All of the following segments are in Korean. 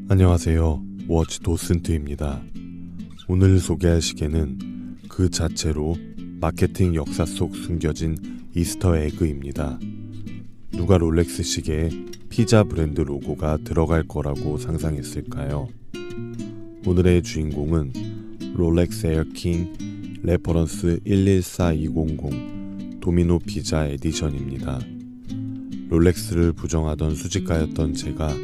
안녕하세요. 워치 도슨트입니다. 오늘 소개할 시계는 그 자체로 마케팅 역사 속 숨겨진 이스터 에그입니다. 누가 롤렉스 시계에 피자 브랜드 로고가 들어갈 거라고 상상했을까요? 오늘의 주인공은 롤렉스 에어킹 레퍼런스 114200 도미노 피자 에디션입니다. 롤렉스를 부정하던 수집가였던 제가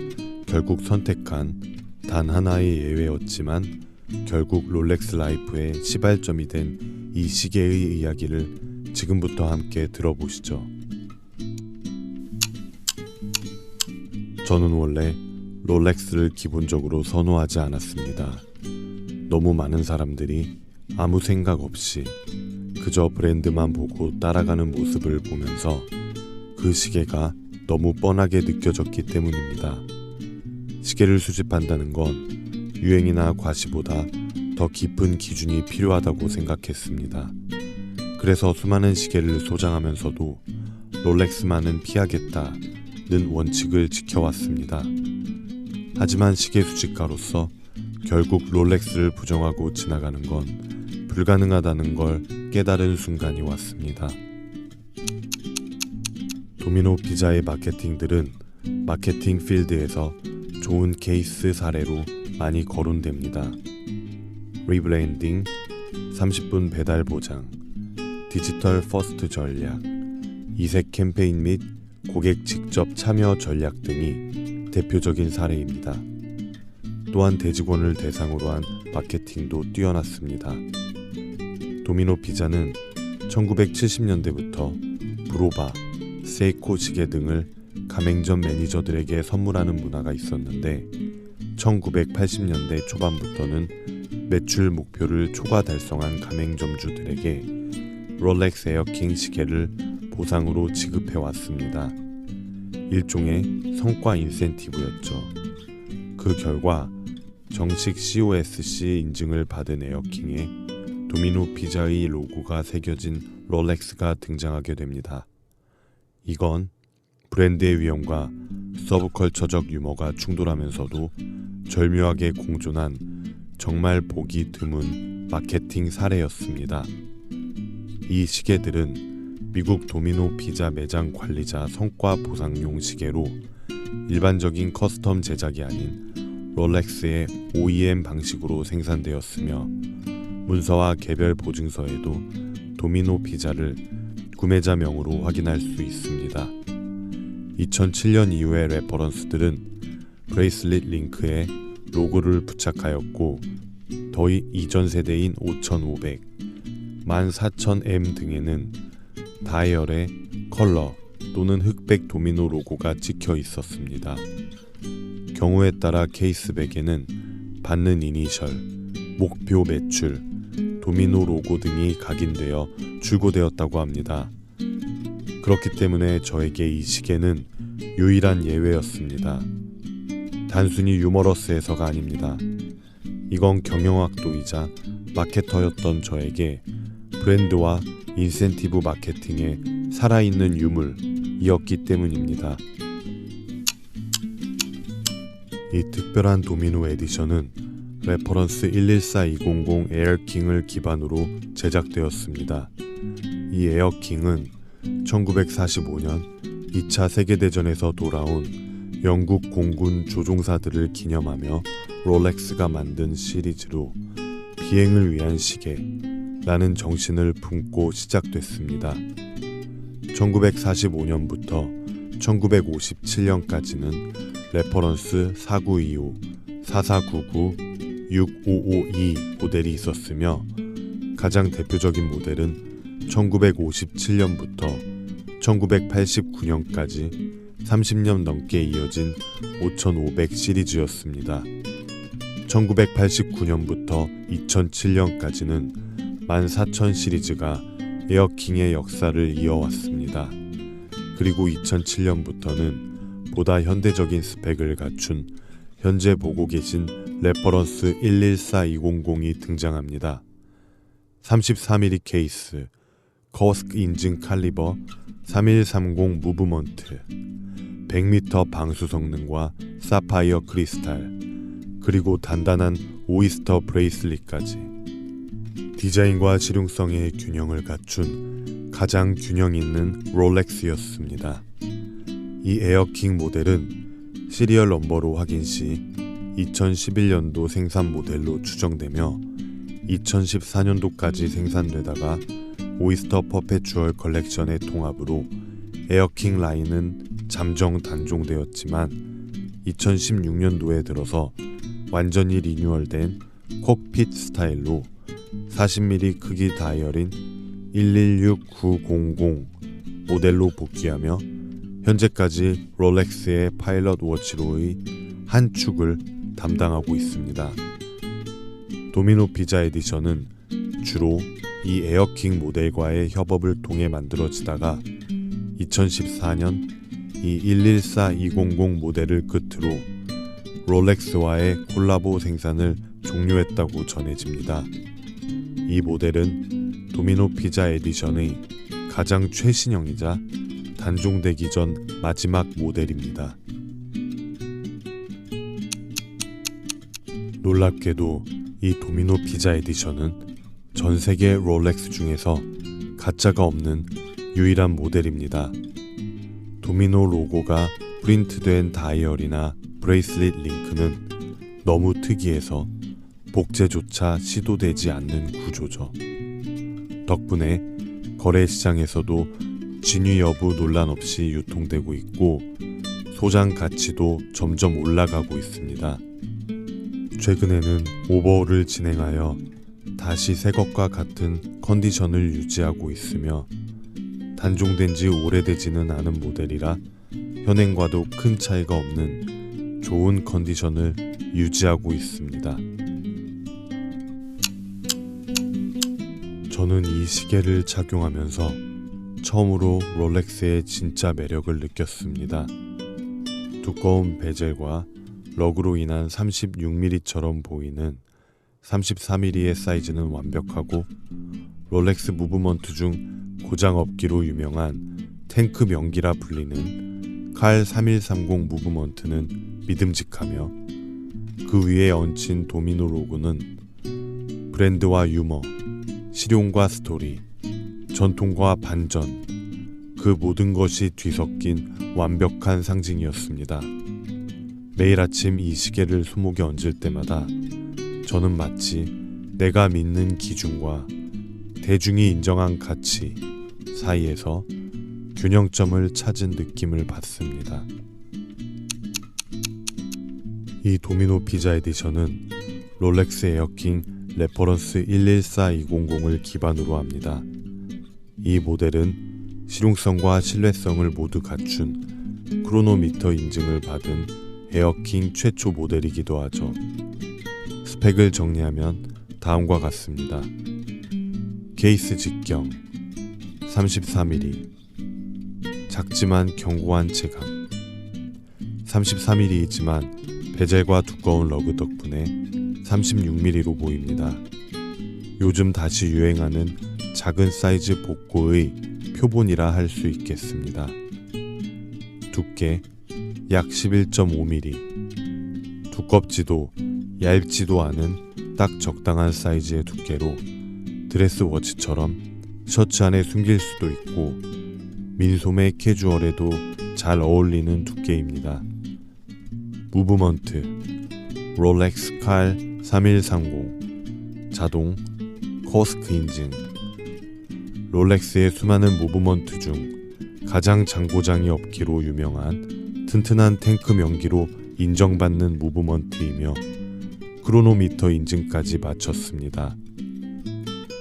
결국 선택한 단 하나의 예외였지만 결국 롤렉스 라이프의 시발점이 된 이 시계의 이야기를 지금부터 함께 들어보시죠. 저는 원래 롤렉스를 기본적으로 선호하지 않았습니다. 너무 많은 사람들이 아무 생각 없이 그저 브랜드만 보고 따라가는 모습을 보면서 그 시계가 너무 뻔하게 느껴졌기 때문입니다. 시계를 수집한다는 건 유행이나 과시보다 더 깊은 기준이 필요하다고 생각했습니다. 그래서 수많은 시계를 소장하면서도 롤렉스만은 피하겠다는 원칙을 지켜왔습니다. 하지만 시계 수집가로서 결국 롤렉스를 부정하고 지나가는 건 불가능하다는 걸 깨달은 순간이 왔습니다. 도미노 피자의 마케팅들은 마케팅 필드에서 좋은 케이스 사례로 많이 거론됩니다. 리브랜딩, 30분 배달 보장, 디지털 퍼스트 전략, 이색 캠페인 및 고객 직접 참여 전략 등이 대표적인 사례입니다. 또한 대직원을 대상으로 한 마케팅도 뛰어났습니다. 도미노 피자는 1970년대부터 브로바, 세이코 시계 등을 가맹점 매니저들에게 선물하는 문화가 있었는데 1980년대 초반부터는 매출 목표를 초과 달성한 가맹점주들에게 롤렉스 에어킹 시계를 보상으로 지급해왔습니다. 일종의 성과 인센티브였죠. 그 결과 정식 COSC 인증을 받은 에어킹에 도미노 피자의 로고가 새겨진 롤렉스가 등장하게 됩니다. 이건 브랜드의 위험과 서브컬처적 유머가 충돌하면서도 절묘하게 공존한 정말 보기 드문 마케팅 사례였습니다. 이 시계들은 미국 도미노 피자 매장 관리자 성과 보상용 시계로 일반적인 커스텀 제작이 아닌 롤렉스의 OEM 방식으로 생산되었으며 문서와 개별 보증서에도 도미노 피자를 구매자명으로 확인할 수 있습니다. 2007년 이후의 레퍼런스들은 브레이슬릿 링크에 로고를 부착하였고 더 이전 세대인 5500, 14000M 등에는 다이얼에 컬러 또는 흑백 도미노 로고가 찍혀 있었습니다. 경우에 따라 케이스백에는 받는 이니셜, 목표 매출, 도미노 로고 등이 각인되어 출고되었다고 합니다. 그렇기 때문에 저에게 이 시계는 유일한 예외였습니다. 단순히 유머러스해서가 아닙니다. 이건 경영학도이자 마케터였던 저에게 브랜드와 인센티브 마케팅의 살아있는 유물이었기 때문입니다. 이 특별한 도미노 에디션은 레퍼런스 114200 에어킹을 기반으로 제작되었습니다. 이 에어킹은 1945년 2차 세계대전에서 돌아온 영국 공군 조종사들을 기념하며 롤렉스가 만든 시리즈로 비행을 위한 시계라는 정신을 품고 시작됐습니다. 1945년부터 1957년까지는 레퍼런스 4925, 4499, 6552 모델이 있었으며 가장 대표적인 모델은 1957년부터 1989년까지 30년 넘게 이어진 5500 시리즈였습니다. 1989년부터 2007년까지는 14000 시리즈가 에어킹의 역사를 이어왔습니다. 그리고 2007년부터는 보다 현대적인 스펙을 갖춘 현재 보고 계신 레퍼런스 114200이 등장합니다. 33mm 케이스, 거스크 인증 칼리버 3130 무브먼트, 100m 방수 성능과 사파이어 크리스탈, 그리고 단단한 오이스터 브레이슬릿까지. 디자인과 실용성의 균형을 갖춘 가장 균형 있는 롤렉스였습니다. 이 에어킹 모델은 시리얼 넘버로 확인 시 2011년도 생산 모델로 추정되며 2014년도까지 생산되다가 오이스터 퍼페추얼 컬렉션의 통합으로 에어킹 라인은 잠정 단종되었지만 2016년도에 들어서 완전히 리뉴얼된 콕핏 스타일로 40mm 크기 다이얼인 116900 모델로 복귀하며 현재까지 롤렉스의 파일럿 워치로의 한 축을 담당하고 있습니다. 도미노 피자 에디션은 주로 이 에어킹 모델과의 협업을 통해 만들어지다가 2014년 이 114200 모델을 끝으로 롤렉스와의 콜라보 생산을 종료했다고 전해집니다. 이 모델은 도미노 피자 에디션의 가장 최신형이자 단종되기 전 마지막 모델입니다. 놀랍게도 이 도미노 피자 에디션은 전 세계 롤렉스 중에서 가짜가 없는 유일한 모델입니다. 도미노 로고가 프린트된 다이얼이나 브레이슬릿 링크는 너무 특이해서 복제조차 시도되지 않는 구조죠. 덕분에 거래 시장에서도 진위 여부 논란 없이 유통되고 있고 소장 가치도 점점 올라가고 있습니다. 최근에는 오버홀을 진행하여 다시 새 것과 같은 컨디션을 유지하고 있으며 단종된 지 오래되지는 않은 모델이라 현행과도 큰 차이가 없는 좋은 컨디션을 유지하고 있습니다. 저는 이 시계를 착용하면서 처음으로 롤렉스의 진짜 매력을 느꼈습니다. 두꺼운 베젤과 럭으로 인한 36mm처럼 보이는 33mm의 사이즈는 완벽하고 롤렉스 무브먼트 중 고장 없기로 유명한 탱크 명기라 불리는 칼 3130 무브먼트는 믿음직하며 그 위에 얹힌 도미노 로고는 브랜드와 유머, 실용과 스토리, 전통과 반전, 그 모든 것이 뒤섞인 완벽한 상징이었습니다. 매일 아침 이 시계를 손목에 얹을 때마다 저는 마치 내가 믿는 기준과 대중이 인정한 가치 사이에서 균형점을 찾은 느낌을 받습니다. 이 도미노 피자 에디션은 롤렉스 에어킹 레퍼런스 114200을 기반으로 합니다. 이 모델은 실용성과 신뢰성을 모두 갖춘 크로노미터 인증을 받은 에어킹 최초 모델이기도 하죠. 스펙을 정리하면 다음과 같습니다. 케이스 직경 33mm, 작지만 견고한 체감. 33mm이지만 베젤과 두꺼운 러그 덕분에 36mm로 보입니다. 요즘 다시 유행하는 작은 사이즈 복고의 표본이라 할 수 있겠습니다. 두께 약 11.5mm, 두껍지도 얇지도 않은 딱 적당한 사이즈의 두께로 드레스 워치처럼 셔츠 안에 숨길 수도 있고 민소매 캐주얼에도 잘 어울리는 두께입니다. 무브먼트 롤렉스 칼 3130 자동 코스크 인증. 롤렉스의 수많은 무브먼트 중 가장 장고장이 없기로 유명한 튼튼한 탱크 명기로 인정받는 무브먼트이며 크로노미터 인증까지 마쳤습니다.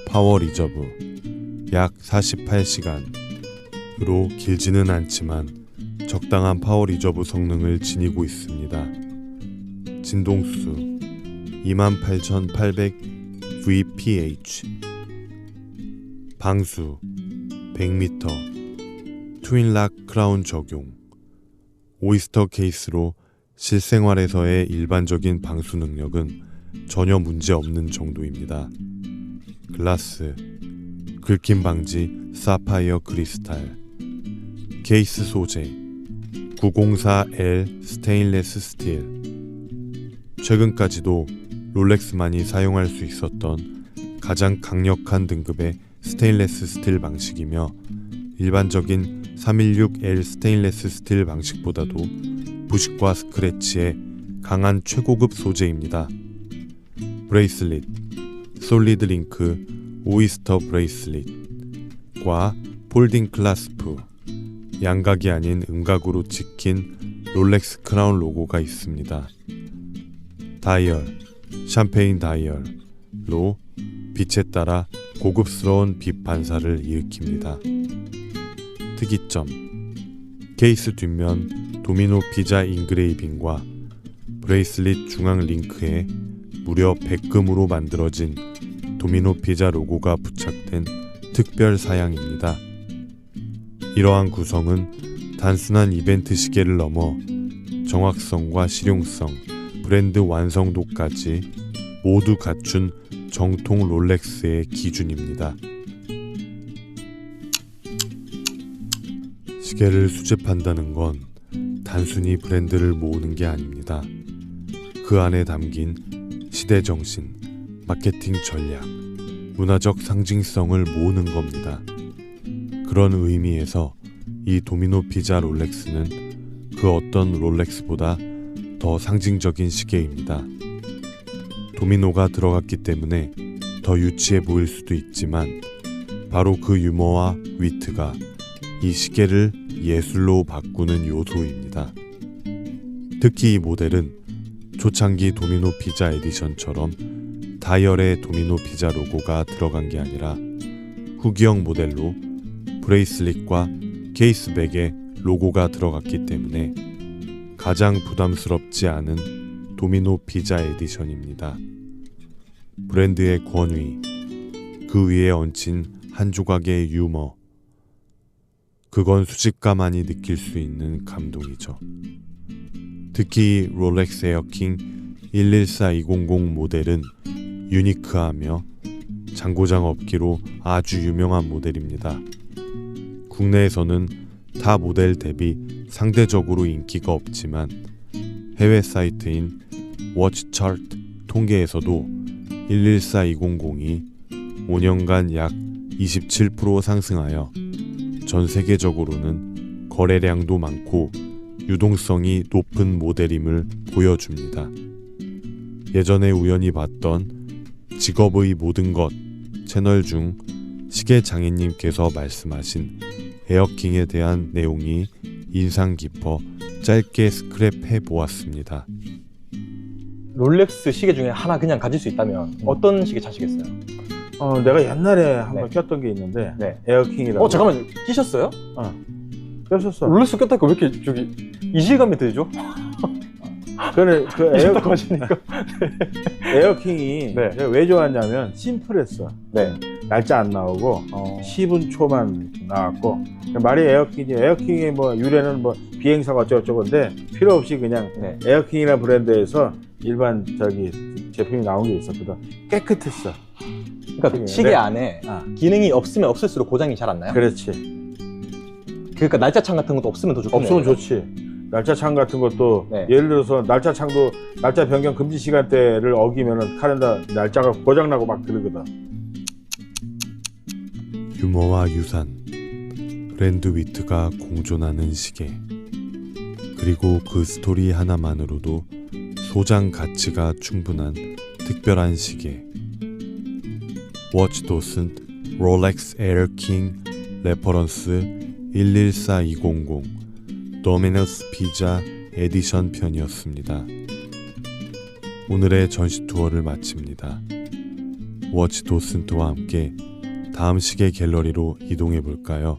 파워 리저브 약 48시간으로 길지는 않지만 적당한 파워 리저브 성능을 지니고 있습니다. 진동수 28800 VPH, 방수 100m, 트윈락 크라운 적용, 오이스터 케이스로 실생활에서의 일반적인 방수 능력은 전혀 문제 없는 정도입니다. 글라스, 긁힘 방지 사파이어 크리스탈, 케이스 소재 904L 스테인레스 스틸, 최근까지도 롤렉스만이 사용할 수 있었던 가장 강력한 등급의 스테인레스 스틸 방식이며 일반적인 316L 스테인레스 스틸 방식보다도 부식과 스크래치에 강한 최고급 소재입니다. 브레이슬릿, 솔리드 링크 오이스터 브레이슬릿과 폴딩 클라스프, 양각이 아닌 음각으로 찍힌 롤렉스 크라운 로고가 있습니다. 다이얼, 샴페인 다이얼로 빛에 따라 고급스러운 빛 반사를 일으킵니다. 특이점, 케이스 뒷면 도미노 피자 인그레이빙과 브레이슬릿 중앙 링크에 무려 백금으로 만들어진 도미노 피자 로고가 부착된 특별 사양입니다. 이러한 구성은 단순한 이벤트 시계를 넘어 정확성과 실용성, 브랜드 완성도까지 모두 갖춘 정통 롤렉스의 기준입니다. 시계를 수집한다는 건 단순히 브랜드를 모으는 게 아닙니다. 그 안에 담긴 시대 정신, 마케팅 전략, 문화적 상징성을 모으는 겁니다. 그런 의미에서 이 도미노 피자 롤렉스는 그 어떤 롤렉스보다 더 상징적인 시계입니다. 도미노가 들어갔기 때문에 더 유치해 보일 수도 있지만 바로 그 유머와 위트가 이 시계를 예술로 바꾸는 요소입니다. 특히 이 모델은 초창기 도미노 피자 에디션처럼 다이얼에 도미노 피자 로고가 들어간 게 아니라 후기형 모델로 브레이슬릿과 케이스백에 로고가 들어갔기 때문에 가장 부담스럽지 않은 도미노 피자 에디션입니다. 브랜드의 권위, 그 위에 얹힌 한 조각의 유머, 그건 수집가만이 느낄 수 있는 감동이죠. 특히 롤렉스 에어킹 114200 모델은 유니크하며 장고장 업기로 아주 유명한 모델입니다. 국내에서는 타 모델 대비 상대적으로 인기가 없지만 해외 사이트인 워치차트 통계에서도 114200이 5년간 약 27% 상승하여 전 세계적으로는 거래량도 많고 유동성이 높은 모델임을 보여줍니다. 예전에 우연히 봤던 직업의 모든 것 채널 중 시계 장인님께서 말씀하신 에어킹에 대한 내용이 인상 깊어 짧게 스크랩해 보았습니다. 롤렉스 시계 중에 하나 그냥 가질 수 있다면 어떤 시계 차시겠어요? 내가 옛날에 한번 네. 꼈던 게 있는데 네. 에어킹이라고. 잠깐만, 끼셨어요? 꼈었어. 롤렉스 꼈다니까 왜 이렇게 저기 이질감이 들죠? 그래 그 끼셨다고 하시니까. 에어킹이 네. 내가 왜 좋았냐면 심플했어. 네. 날짜 안 나오고 10분 초만 나왔고 말이 에어킹이 에어킹의 뭐 유래는 뭐 비행사가 어쩌고저쩌고인데 필요 없이 그냥 네. 에어킹이라는 브랜드에서 일반 저기 제품이 나온 게 있었거든. 깨끗했어. 그러니까 시계 네. 안에 기능이 없으면 없을수록 고장이 잘 안 나요? 그렇지. 그러니까 날짜창 같은 것도 없으면 더 좋겠네요. 없으면 좋지. 날짜창 같은 것도 네. 예를 들어서 날짜창도 날짜 변경 금지 시간대를 어기면은 카렌더 날짜가 고장나고 막 그러거든. 유머와 유산, 브랜드 위트가 공존하는 시계, 그리고 그 스토리 하나만으로도 소장 가치가 충분한 특별한 시계. 워치 도슨트 롤렉스 에어킹 레퍼런스 114200 도미노스 피자 에디션 편이었습니다. 오늘의 전시 투어를 마칩니다. 워치 도슨트와 함께 다음 시계 갤러리로 이동해 볼까요?